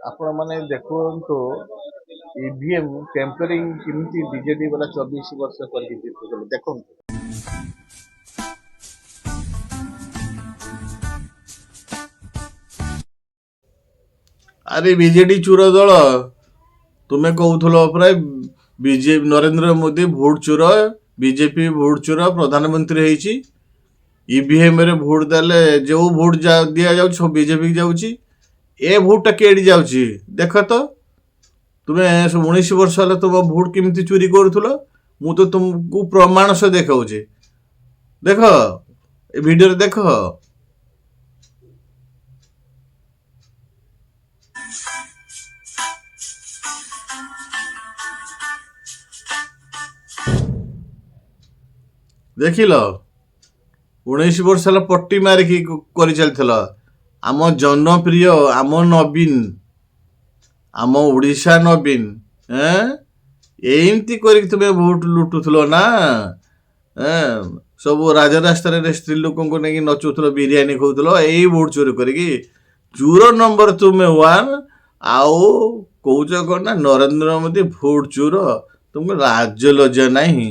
ଆପଣ ମାନେ ଦେଖନ୍ତୁ ଇଭିଏମ୍ ଟେମ୍ପରିଂ କେମିତି ବିଜେଡି ବାଲା 24 ବର୍ଷ କରିକି ଜିତୁଥିଲେ ଦେଖନ୍ତୁ। ଆରେ ବିଜେଡି ଚୋର ଦଳ ତୁମେ କହୁଥିଲ ପ୍ରାୟ ବିଜେପି ନରେନ୍ଦ୍ର ମୋଦି ଭୋଟ ଚୋର, ବିଜେପି ଭୋଟ ଚୋର, ପ୍ରଧାନମନ୍ତ୍ରୀ ହେଇଛି। ଇଭିଏମ୍ ରେ ଭୋଟ ଦେଲେ ଯେଉଁ ଭୋଟ ଦିଆଯାଉଛି ସବୁ ବିଜେପି ଯାଉଛି। ଏ ଭୋଟଟା କେଡି ଯାଉଛି ଦେଖ ତ। ତୁମେ 19 ବର୍ଷ ହେଲା ତୁମ ଭୋଟ କେମିତି ଚୋରି କରୁଥିଲ, ମୁଁ ତ ତୁମକୁ ପ୍ରମାଣ ସହ ଦେଖାଉଛି। ଦେଖ ଏ ଭିଡ଼ିଓରେ ଦେଖ। ଦେଖିଲ 19 ବର୍ଷ ହେଲା ପଟି ମାରିକି କରି ଚାଲିଥିଲ। ଆମ ଜନପ୍ରିୟ, ଆମ ନବୀନ, ଆମ ଓଡ଼ିଶା ନବୀନ ଏମିତି କରିକି ତୁମେ ଭୋଟ ଲୁଟୁଥିଲ ନା। ସବୁ ରାଜରାସ୍ତାରେ ସ୍ତ୍ରୀ ଲୋକଙ୍କୁ ନେଇକି ନଚୁଥିଲ, ବିରିୟାନୀ ଖାଉଥିଲ, ଏଇ ଭୋଟ ଚୋରି କରିକି। ଚୋର ନମ୍ବର ତୁମେ 1। ଆଉ କହୁଛ କ'ଣ ନା ନରେନ୍ଦ୍ର ମୋଦି ଭୋଟ ଚୋର, ତୁମକୁ ଲାଜ ଲଜ୍ଜା ନାହିଁ।